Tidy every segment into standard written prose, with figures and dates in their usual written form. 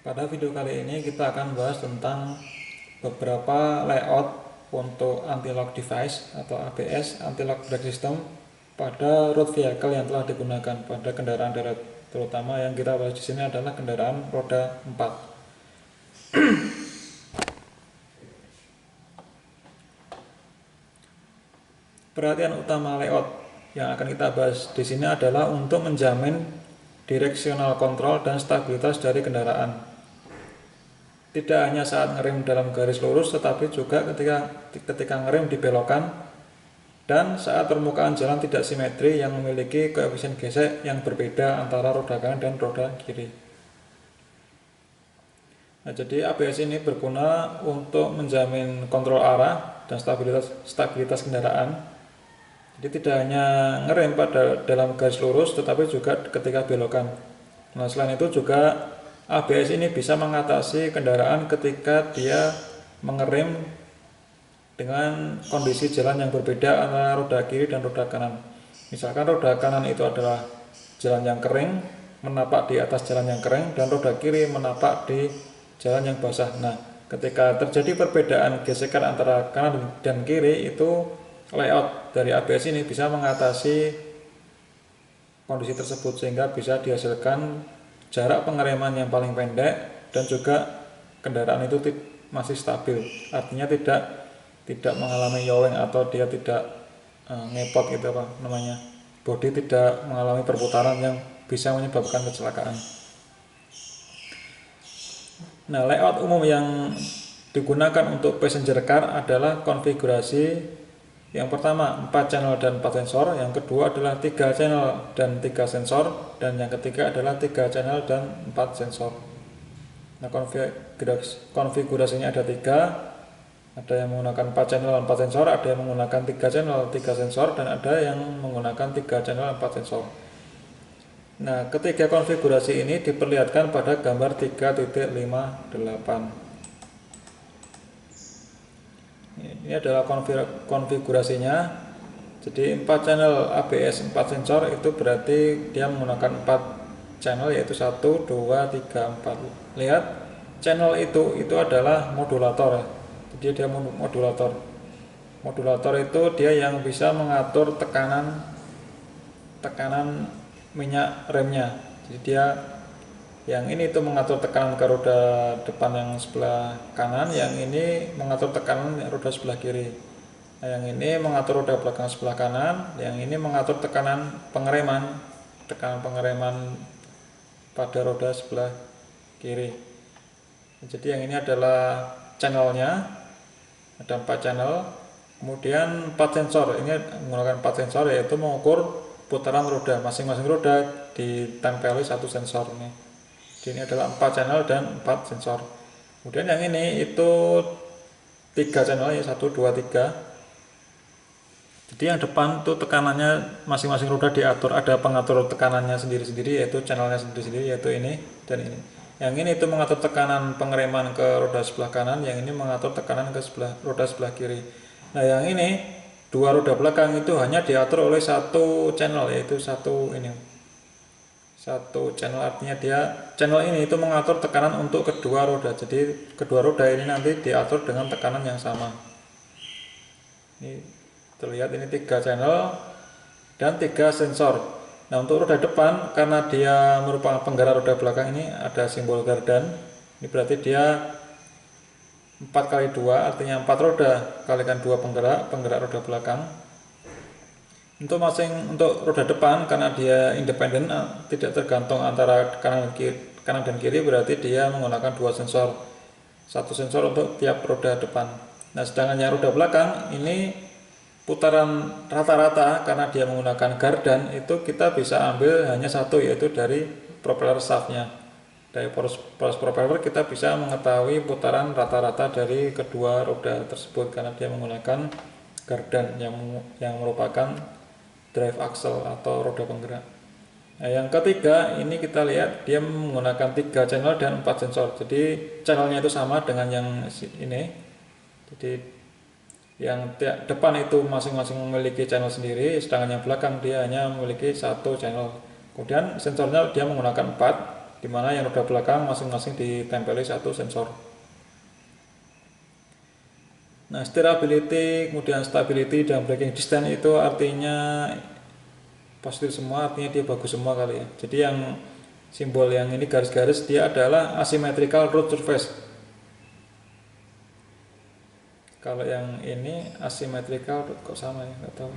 Pada video kali ini kita akan bahas tentang beberapa layout untuk anti-lock device atau ABS, anti-lock brake system pada road vehicle yang telah digunakan pada kendaraan darat. Terutama yang kita bahas di sini adalah kendaraan roda 4. Perhatian utama layout yang akan kita bahas di sini adalah untuk menjamin directional control dan stabilitas dari kendaraan. Tidak hanya saat ngerem dalam garis lurus, tetapi juga ketika ngerem di belokan dan saat permukaan jalan tidak simetri yang memiliki koefisien gesek yang berbeda antara roda kanan dan roda kiri. Nah, jadi ABS ini berguna untuk menjamin kontrol arah dan stabilitas kendaraan. Jadi tidak hanya ngerem pada dalam garis lurus, tetapi juga ketika belokan. Nah, selain itu juga ABS ini bisa mengatasi kendaraan ketika dia mengerem dengan kondisi jalan yang berbeda antara roda kiri dan roda kanan. Misalkan roda kanan itu adalah jalan yang kering, menapak di atas jalan yang kering, dan roda kiri menapak di jalan yang basah. Nah, ketika terjadi perbedaan gesekan antara kanan dan kiri, itu layout dari ABS ini bisa mengatasi kondisi tersebut sehingga bisa dihasilkan jarak pengereman yang paling pendek dan juga kendaraan itu masih stabil, artinya tidak mengalami yoweng atau dia tidak ngepot gitu apa namanya, bodi tidak mengalami perputaran yang bisa menyebabkan kecelakaan. Nah, layout umum yang digunakan untuk passenger car adalah konfigurasi yang pertama 4 channel dan 4 sensor, yang kedua adalah 3 channel dan 3 sensor, dan yang ketiga adalah 3 channel dan 4 sensor. Nah, konfigurasinya ada 3, ada yang menggunakan 4 channel dan 4 sensor, ada yang menggunakan 3 channel 3 sensor, dan ada yang menggunakan 3 channel 4 sensor. Nah, ketiga konfigurasi ini diperlihatkan pada gambar 3.58. Ini adalah konfigurasinya. Jadi 4 channel ABS 4 sensor itu berarti dia menggunakan 4 channel, yaitu 1, 2, 3, 4. Lihat, channel itu adalah modulator. Jadi dia modulator. Modulator itu dia yang bisa mengatur tekanan minyak remnya. Jadi dia yang ini itu mengatur tekanan ke roda depan yang sebelah kanan, yang ini mengatur tekanan roda sebelah kiri. Nah, yang ini mengatur roda belakang sebelah kanan, yang ini mengatur tekanan pengereman pada roda sebelah kiri. Jadi yang ini adalah channelnya, ada 4 channel. Kemudian 4 sensor, ini menggunakan 4 sensor, yaitu mengukur putaran roda. Masing-masing roda ditempeli 1 sensor ini. Ini adalah 4 channel dan 4 sensor. Kemudian yang ini itu 3 channel, ya 1, 2, 3. Jadi yang depan tuh tekanannya masing-masing roda diatur, ada pengatur tekanannya sendiri-sendiri, yaitu channelnya sendiri-sendiri, yaitu ini dan ini. Yang ini itu mengatur tekanan pengereman ke roda sebelah kanan, yang ini mengatur tekanan ke roda sebelah kiri. Nah, yang ini 2 roda belakang itu hanya diatur oleh 1 channel, yaitu 1 channel, artinya channel ini itu mengatur tekanan untuk kedua roda. Jadi kedua roda ini nanti diatur dengan tekanan yang sama. Ini terlihat, ini 3 channel dan 3 sensor. Nah, untuk roda depan, karena dia merupakan penggerak roda belakang, ini ada simbol gardan. Ini berarti dia 4x2, artinya 4 roda kalikan 2 penggerak roda belakang. Untuk roda depan, karena dia independen, tidak tergantung antara kanan dan kiri, berarti dia menggunakan 2 sensor, 1 sensor untuk tiap roda depan. Nah, sedangkan yang roda belakang ini putaran rata-rata, karena dia menggunakan gardan, itu kita bisa ambil hanya 1, yaitu dari propeller shaftnya. Dari poros propeller kita bisa mengetahui putaran rata-rata dari kedua roda tersebut, karena dia menggunakan gardan yang merupakan drive axle atau roda penggerak. Nah, yang ketiga ini kita lihat dia menggunakan 3 channel dan 4 sensor. Jadi channelnya itu sama dengan yang ini. Jadi yang depan itu masing-masing memiliki channel sendiri, sedangkan yang belakang dia hanya memiliki 1 channel. Kemudian sensornya dia menggunakan 4, dimana yang roda belakang masing-masing ditempeli satu sensor. Nah, steerability, kemudian stability dan braking distance itu artinya positif semua, artinya dia bagus semua kali ya. Jadi yang simbol yang ini garis-garis dia adalah asymmetrical road surface. Kalau yang ini asymmetrical kok sama ya, nggak tahu.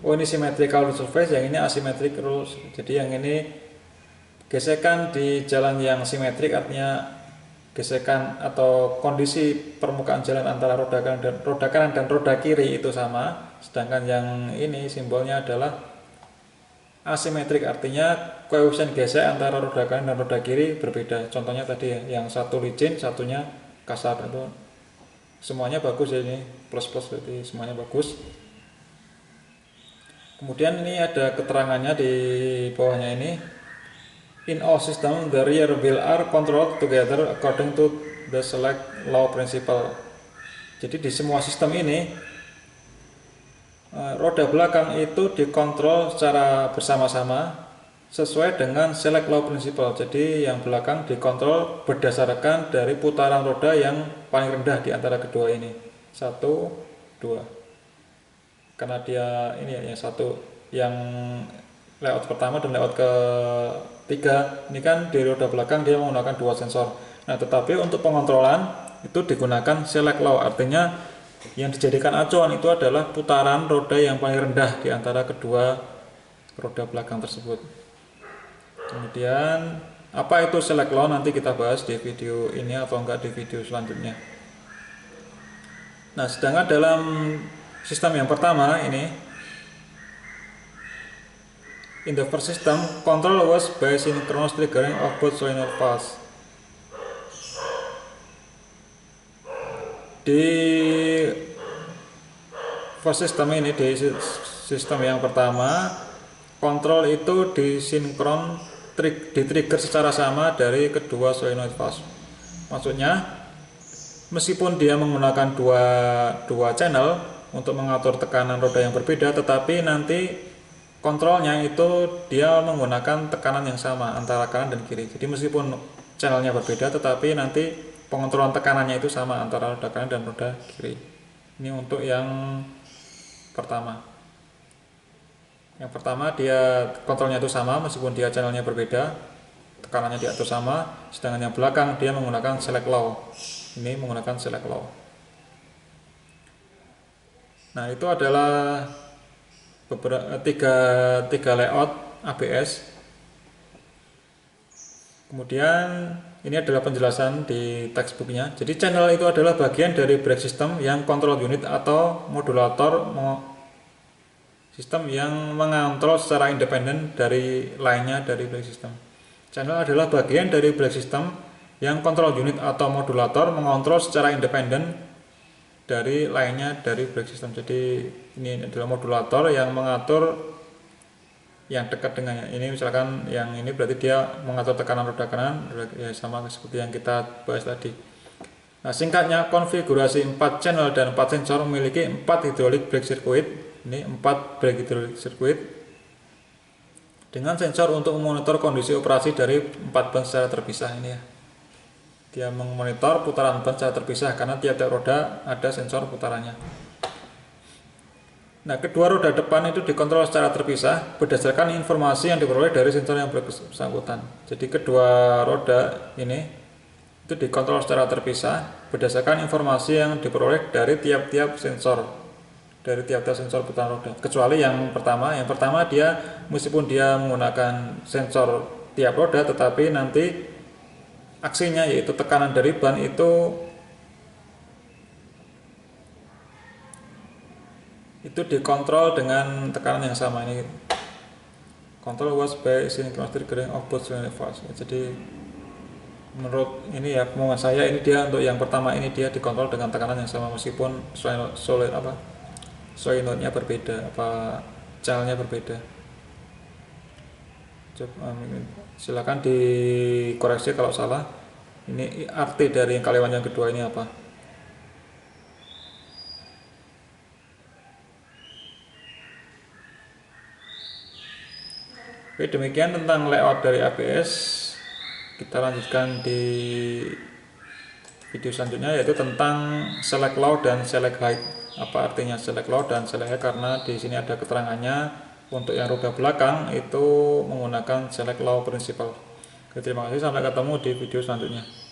Oh, ini symmetrical road surface, yang ini asymmetric road. Jadi yang ini gesekan di jalan yang simetrik, artinya gesekan atau kondisi permukaan jalan antara roda kanan dan roda kiri itu sama. Sedangkan yang ini simbolnya adalah asimetrik, artinya koefisien gesek antara roda kanan dan roda kiri berbeda. Contohnya tadi ya, yang satu licin, satunya kasar. Itu semuanya bagus ya, ini plus berarti semuanya bagus. Kemudian ini ada keterangannya di bawahnya ini. In all systems, the rear wheel are controlled together according to the select law principle. Jadi di semua sistem ini roda belakang itu dikontrol secara bersama-sama sesuai dengan select law principle. Jadi yang belakang dikontrol berdasarkan dari putaran roda yang paling rendah di antara kedua ini. 1, 2. Karena dia ini ya, yang satu, yang layout pertama dan layout ketiga ini kan di roda belakang dia menggunakan dua sensor. Nah, tetapi untuk pengontrolan itu digunakan select law, artinya yang dijadikan acuan itu adalah putaran roda yang paling rendah di antara kedua roda belakang tersebut. Kemudian apa itu select law nanti kita bahas di video ini atau enggak di video selanjutnya. Nah, sedangkan dalam sistem yang pertama ini, in the first system, control was by synchronous triggering of both solenoid valves. Di first system ini, di sistem yang pertama, kontrol itu di-trigger secara sama dari kedua solenoid valves. Maksudnya, meskipun dia menggunakan dua channel untuk mengatur tekanan roda yang berbeda, tetapi nanti kontrolnya itu dia menggunakan tekanan yang sama antara kanan dan kiri. Jadi meskipun channelnya berbeda, tetapi nanti pengontrolan tekanannya itu sama antara roda kanan dan roda kiri. Ini untuk yang pertama. Yang pertama dia kontrolnya itu sama meskipun dia channelnya berbeda, tekanannya diatur sama. Sedangkan yang belakang dia menggunakan select law. Ini menggunakan select law. Nah, itu adalah tiga layout ABS. Kemudian ini adalah penjelasan di textbooknya. Jadi channel itu adalah bagian dari brake system yang control unit atau modulator sistem yang mengontrol secara independen dari lainnya dari brake system. Channel adalah bagian dari brake system yang control unit atau modulator mengontrol secara independen dari lainnya dari brake system. Jadi ini adalah modulator yang mengatur yang dekat dengannya. Ini misalkan yang ini berarti dia mengatur tekanan roda kanan, ya sama seperti yang kita bahas tadi. Nah, singkatnya, konfigurasi 4 channel dan 4 sensor memiliki 4 hydraulic brake circuit. Ini 4 brake hydraulic circuit dengan sensor untuk memonitor kondisi operasi dari 4 ban secara terpisah ini ya. Dia memonitor putaran ban secara terpisah karena tiap-tiap roda ada sensor putarannya. Nah, kedua roda depan itu dikontrol secara terpisah berdasarkan informasi yang diperoleh dari sensor yang bersangkutan. Jadi kedua roda ini itu dikontrol secara terpisah berdasarkan informasi yang diperoleh dari tiap-tiap sensor, dari tiap-tiap sensor putaran roda. Kecuali yang pertama dia meskipun dia menggunakan sensor tiap roda, tetapi nanti aksinya yaitu tekanan dari ban itu dikontrol dengan tekanan yang sama. Ini control was by synchronous triggering of both solenoid valves. Jadi menurut ini ya kemauan saya, ini dia untuk yang pertama ini dia dikontrol dengan tekanan yang sama meskipun solenoidnya berbeda, channelnya berbeda. Silakan dikoreksi kalau salah. Ini arti dari kalimat yang kedua ini apa? Oke, demikian tentang layout dari ABS. Kita lanjutkan di video selanjutnya, yaitu tentang select low dan select height. Apa artinya select low dan select height? Karena di sini ada keterangannya untuk yang roda belakang itu menggunakan select low principle. Oke, terima kasih, sampai ketemu di video selanjutnya.